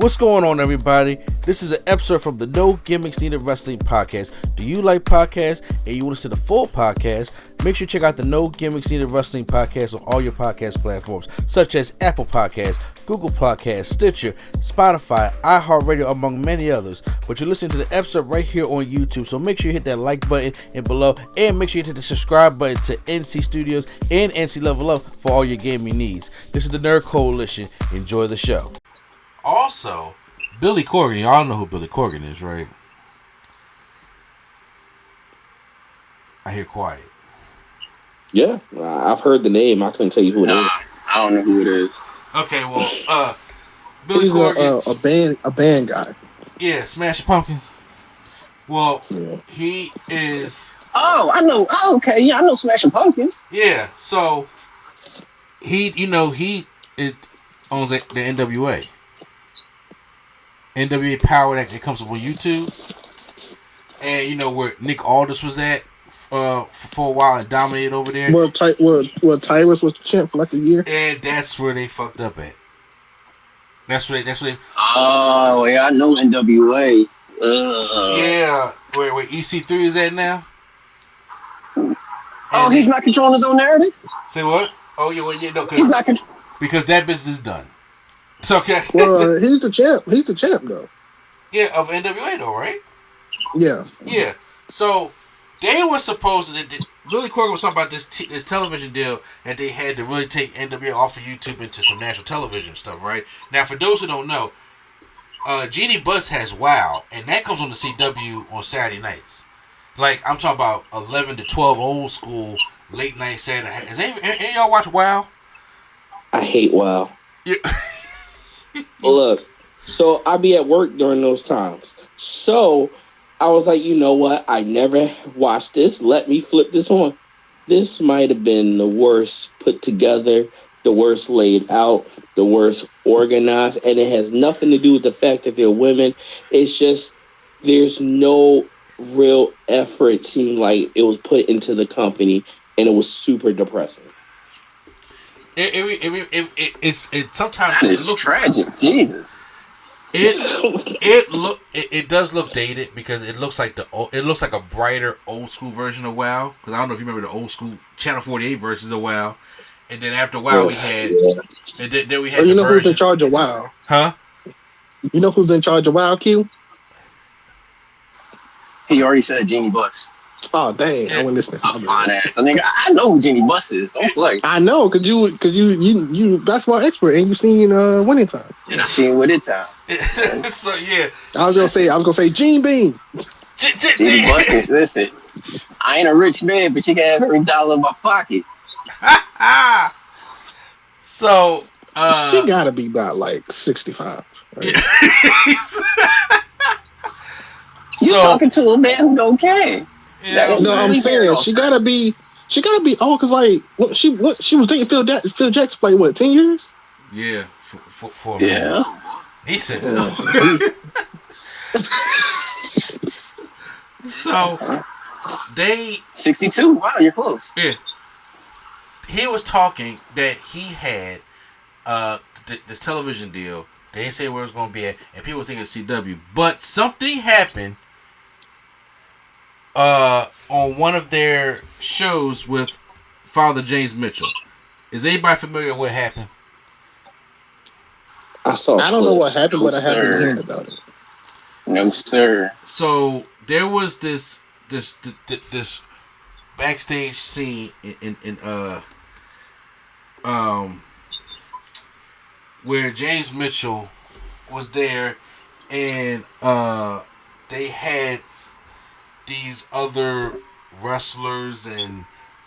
What's going on, everybody? This is an episode from the No Gimmicks Needed Wrestling podcast. Do you like podcasts and you want to see the full podcast? Make sure you check out the No Gimmicks Needed Wrestling podcast on all your podcast platforms, such as Apple Podcasts, Google Podcasts, Stitcher, Spotify, iHeartRadio, among many others. But you're listening to the episode right here on YouTube, so make sure you hit that like button and below, and make sure you hit the subscribe button to NC Studios and NC Level Up for all your gaming needs. This is the Nerd Coalition. Enjoy the show. Also, Billy Corgan. Y'all know who Billy Corgan is, right? I hear quiet. Yeah, I've heard the name. I couldn't tell you who it is. I don't know who it is. Okay, well, Billy He's Corgan, a band guy. Yeah, Smashing Pumpkins. Well, Yeah. he is. Oh, I know. Oh, okay, yeah, I know Smashing Pumpkins. Yeah, so he owns the NWA. NWA Power that comes up on YouTube, and you know where Nick Aldis was at for a while and dominated over there. Well, Tyrus was the champ for like a year. And that's where they fucked up at. That's where they. Oh, yeah, I know NWA. Yeah, where EC3 is at now. Oh, he's not controlling his own narrative? Say what? Oh yeah, well no, He's not because that business is done. It's okay. Well, he's the champ. He's the champ, though. Yeah, of NWA though, right? Yeah. Yeah. So they were supposed to. Billy Corgan was talking about this television deal that they had to really take NWA off of YouTube into some national television stuff, right? Now, for those who don't know, Jeannie Buss has WOW, and that comes on the CW on Saturday nights. Like, I'm talking about 11 to 12 old school late night Saturday. Has any of y'all watch WOW? I hate WoW. Yeah. Well, look, so I be at work during those times. So I was like, you know what? I never watched this. Let me flip this on. This might have been the worst put together, the worst laid out, the worst organized. And it has nothing to do with the fact that they're women. It's just there's no real effort. It seemed like it was put into the company, and it was super depressing. It sometimes That it is looks tragic. Jesus. It does look dated because it looks like a brighter old school version of WoW. Because I don't know if you remember the old school Channel 48 versions of WoW, and then after WoW we had, and then we had. Well, you know who's in charge of WoW? Huh? You know who's in charge of WoW, Q? He already said Jeannie Buss. Oh dang! I wasn't listening. A fine ass. I know who Jeannie Buss is. Don't play. I know, cause you basketball expert, and you seen Winning Time. And I seen Winning Time. So yeah, I was gonna say Gene Bean. Jeannie Buss. Listen, I ain't a rich man, but she can have every dollar in my pocket. So she gotta be about like 65. Right? You talking to a man who don't care. Yeah, no, I'm saying she gotta be old, cause like she was dating Phil Jackson for like what, 10 years? Yeah, for a minute. He said so they 62. Wow, you're close. Yeah. He was talking that he had this television deal. They didn't say where it was going to be at, and people were thinking CW. But something happened on one of their shows with Father James Mitchell. Is anybody familiar with what happened? I don't know what happened, but I have been hearing about it. No, sir. So there was this backstage scene in where James Mitchell was there, and they had these other wrestlers and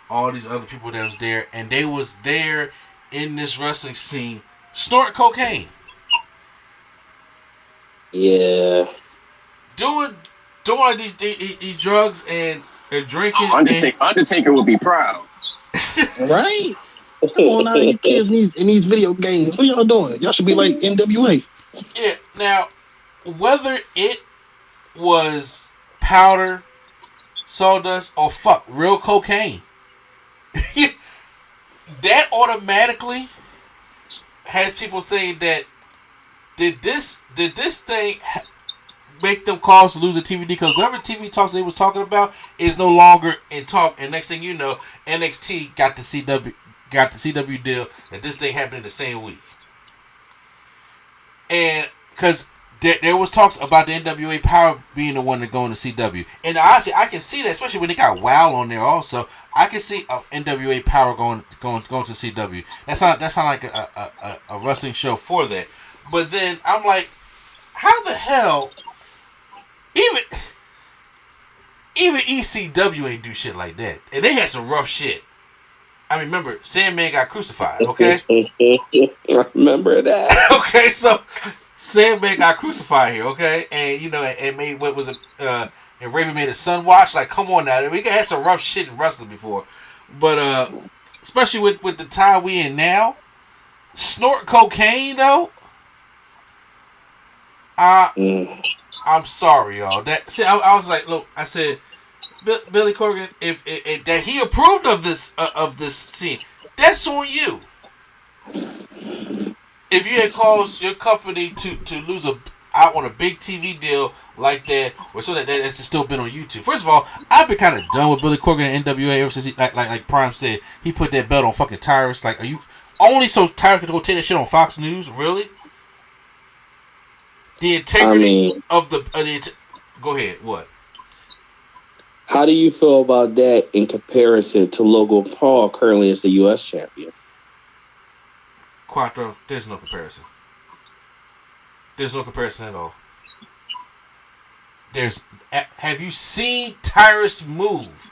all these other people that was there, and they was there in this wrestling scene snorting cocaine. Yeah. Doing these drugs and drinking. Undertaker would be proud. Right? Come on out, you kids in these video games. What y'all doing? Y'all should be like NWA. Yeah. Now, whether it was powder, sawdust, or real cocaine, that automatically has people saying that did this thing make them cause to lose the TV deal? Because whatever TV talks they was talking about is no longer in talk. And next thing you know, NXT got the CW deal that this thing happened in the same week. And because there was talks about the NWA Power being the one to go into CW. And honestly, I can see that, especially when they got WoW on there also. I can see NWA Power going to CW. That's not like a wrestling show for that. But then I'm like, how the hell even ECW ain't do shit like that. And they had some rough shit. I mean, remember, Sandman got crucified, okay? I remember that. Okay, so Sandman got crucified here, okay? And, you know, and made, what was it, and Raven made his son watch. Like, come on now. We had some rough shit in wrestling before. But, especially with the time we in now, snort cocaine, though? I'm sorry, y'all. I was like, look, I said, Billy Corgan, if that he approved of this scene, that's on you. If you had caused your company to lose out on a big TV deal like that, or something that's still been on YouTube. First of all, I've been kind of done with Billy Corgan and NWA ever since he, like Prime said, he put that belt on fucking Tyrus. Like, are you only so Tyrus could go take that shit on Fox News? Really? The integrity of the go ahead. What? How do you feel about that in comparison to Logan Paul currently as the U.S. champion? Quattro, there's no comparison. There's no comparison at all. Have you seen Tyrus move?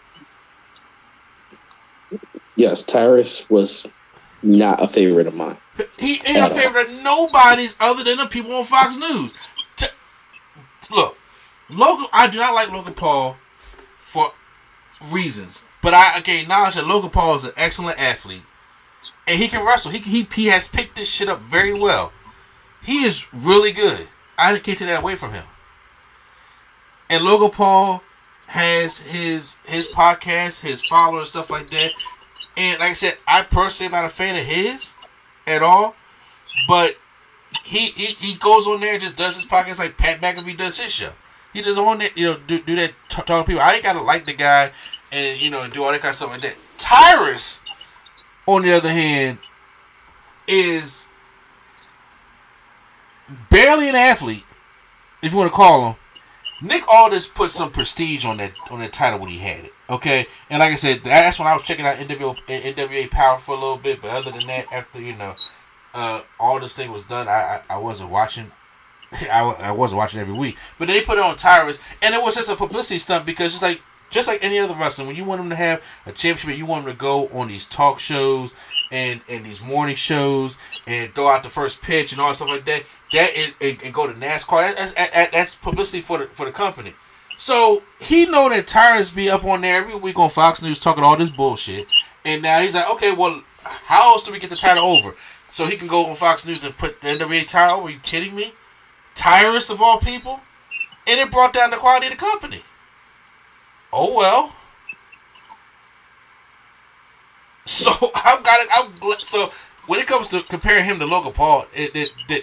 Yes, Tyrus was not a favorite of mine. He ain't a favorite of nobody's other than the people on Fox News. Look, I do not like Logan Paul for reasons, but I acknowledge that Logan Paul is an excellent athlete, and he can wrestle. He has picked this shit up very well. He is really good. I can't take that away from him. And Logan Paul has his podcast, his followers, stuff like that. And like I said, I personally am not a fan of his at all, but he goes on there and just does his podcast like Pat McAfee does his show. He just on there, do that, talk to people. I ain't gotta like the guy and and do all that kind of stuff like that. Tyrus, on the other hand, is barely an athlete, if you want to call him. Nick Aldis put some prestige on that title when he had it. Okay, and like I said, that's when I was checking out NWA Power for a little bit. But other than that, after all this thing was done, I wasn't watching. I wasn't watching every week. But they put it on Tyrus, and it was just a publicity stunt because just like any other wrestling, when you want them to have a championship, you want them to go on these talk shows and these morning shows and throw out the first pitch and all that stuff like that. That is, and go to NASCAR. That's publicity for the company. So he know that Tyrus be up on there every week on Fox News talking all this bullshit, and now he's like, okay, well, how else do we get the title over? So he can go on Fox News and put the NWA title over. Are you kidding me? Tyrus of all people, and it brought down the quality of the company. Oh well. So so when it comes to comparing him to Logan Paul,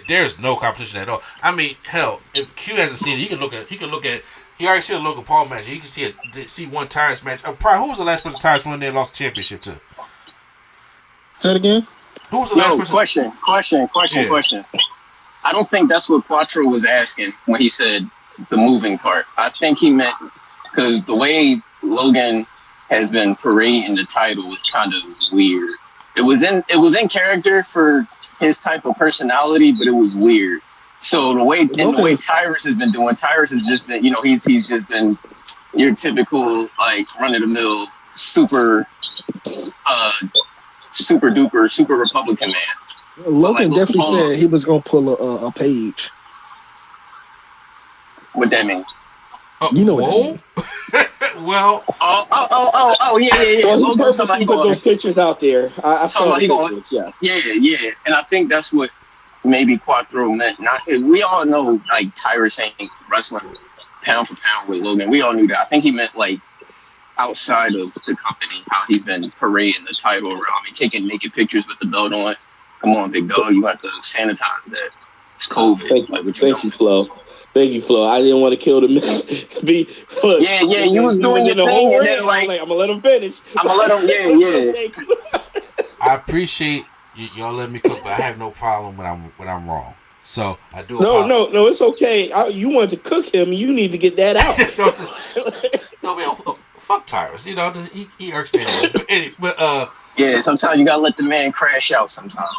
there's no competition at all. I mean, hell, if Q hasn't seen it, he can look at. He already seen a Logan Paul match. You can see one Tyrus match. Probably, who was the last person Tyrus won they lost the championship to? Say it again. Who was the last person? Question. I don't think that's what Quattro was asking when he said the moving part. I think he meant because the way Logan has been parading the title was kind of weird. It was in character for his type of personality, but it was weird. So the way Tyrus has been doing, Tyrus has just been, he's just been your typical like run of the mill super duper super Republican man. Logan definitely said he was gonna pull a page. What that mean? You know what that mean. Well, yeah. Well, Logan, he put those pictures out there. I saw the pictures. Yeah, and I think that's what maybe Quattro meant. We all know like Tyrus ain't wrestling pound for pound with Logan. We all knew that. I think he meant like outside of the company, how he's been parading the title around. I mean, taking naked pictures with the belt on. Come on, big dog, you have to sanitize that. It's COVID. Thank you, Flo. Thank you, Flo. I didn't want to kill the man. Look, yeah, you was doing your thing, and then I'm gonna let him finish. I'm gonna let him. Yeah. I appreciate y'all letting me cook, but I have no problem when I'm wrong. So I do. No, it's okay. You want to cook him, you need to get that out. No, man, fuck Tyrus. You know, he irks me. But anyway, yeah, sometimes you gotta let the man crash out. Sometimes,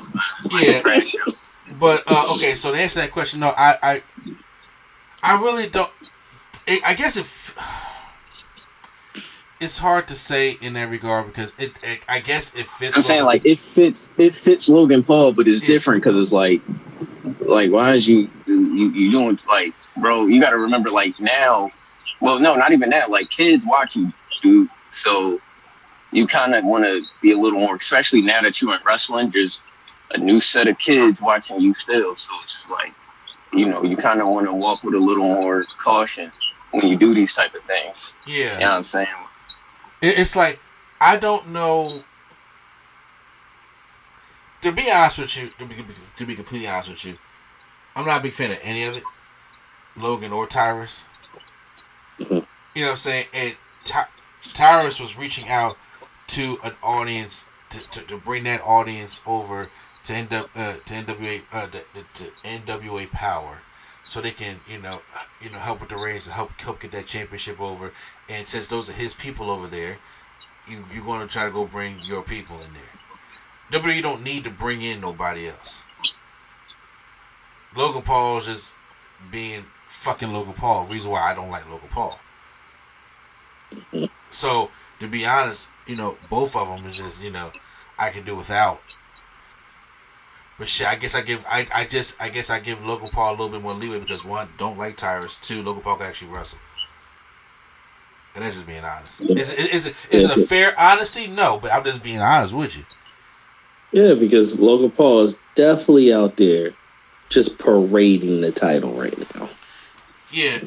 yeah, crash out. But okay, so to answer that question, no, I really don't. I guess it's hard to say in that regard because I guess it fits. I'm saying like it fits Logan Paul, but it's different because it's like why is you doing like, bro? You got to remember like now. Well, no, not even that. Like kids watch you, dude. So you kind of want to be a little more, especially now that you're in wrestling. There's a new set of kids watching you still, so it's just like, you know, you kind of want to walk with a little more caution when you do these type of things. Yeah, you know what I'm saying. It's like I don't know. To be honest with you, to be completely honest with you, I'm not a big fan of any of it, Logan or Tyrus. You know what I'm saying? And Tyrus was reaching out to an audience to bring that audience over to NWA to NWA Power, so they can you know help with the reins and help get that championship over. And since those are his people over there, you're going to try to go bring your people in there. WWE don't need to bring in nobody else. Logan Paul is just being fucking Logan Paul. Reason why I don't like Logan Paul. So to be honest, both of them is just I can do without. But shit, I guess I give Logan Paul a little bit more leeway because one, don't like Tyrus. Two, Logan Paul can actually wrestle. And that's just being honest. Is it a fair honesty? No, but I'm just being honest with you. Yeah, because Logan Paul is definitely out there just parading the title right now. Yeah,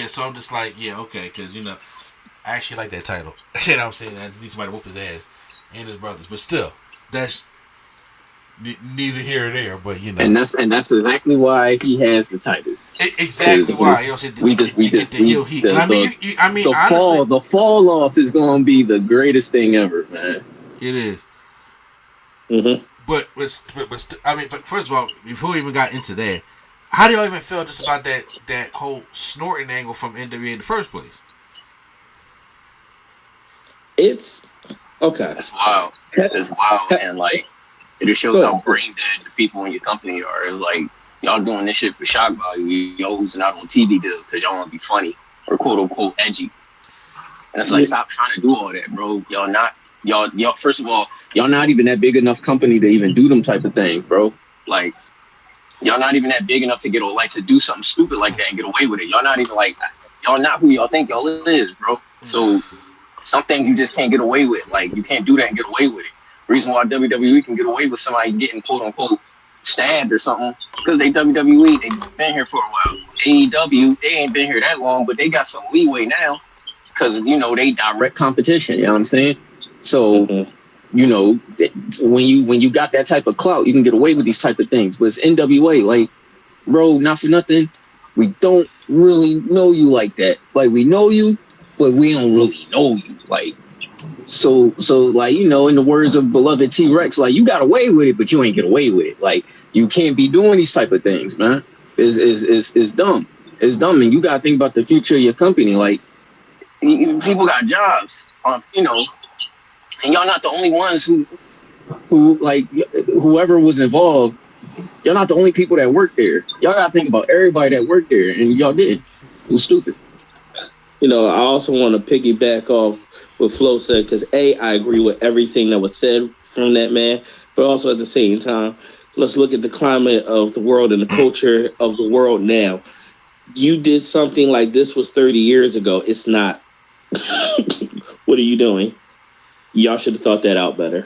so I'm just like, yeah, okay, because, I actually like that title. You know what I'm saying? I just need somebody to whoop his ass and his brothers. But still, that's neither here or there, but, And that's exactly why he has the title. Exactly why. The fall off is going to be the greatest thing ever, man. It is. Mm-hmm. But first of all, before we even got into that, how do y'all even feel just about that whole snorting angle from NWA in the first place? It's okay. It's wild. It's wild, and like it just shows how brain dead the people in your company are. It's like y'all doing this shit for shock value. Y'all losing out on TV deals because y'all want to be funny or quote unquote edgy. And it's like, stop trying to do all that, bro. Y'all. First of all, y'all not even that big enough company to even do them type of things, bro. Like, y'all not even that big enough to to do something stupid like that and get away with it. Y'all not even like, y'all not who y'all think y'all is, bro. So some things you just can't get away with. Like, you can't do that and get away with it. Reason why WWE can get away with somebody getting quote unquote stabbed or something because they WWE, they've been here for a while. AEW, they ain't been here that long, but they got some leeway now because they direct competition. You know what I'm saying? So, when you got that type of clout, you can get away with these type of things. But it's NWA, like, bro, not for nothing, we don't really know you like that. Like, we know you, but we don't really know you. Like, so like, in the words of beloved T-Rex, like, you got away with it, but you ain't get away with it. Like, you can't be doing these type of things, man. It's dumb. It's dumb, and you got to think about the future of your company. Like, people got jobs, and y'all not the only ones who like, whoever was involved, y'all not the only people that work there. Y'all got to think about everybody that worked there, and y'all didn't. It was stupid. I also want to piggyback off what Flo said, because I agree with everything that was said from that man, but also at the same time, let's look at the climate of the world and the culture of the world now. You did something like this was 30 years ago. It's not. What are you doing? Y'all should have thought that out better.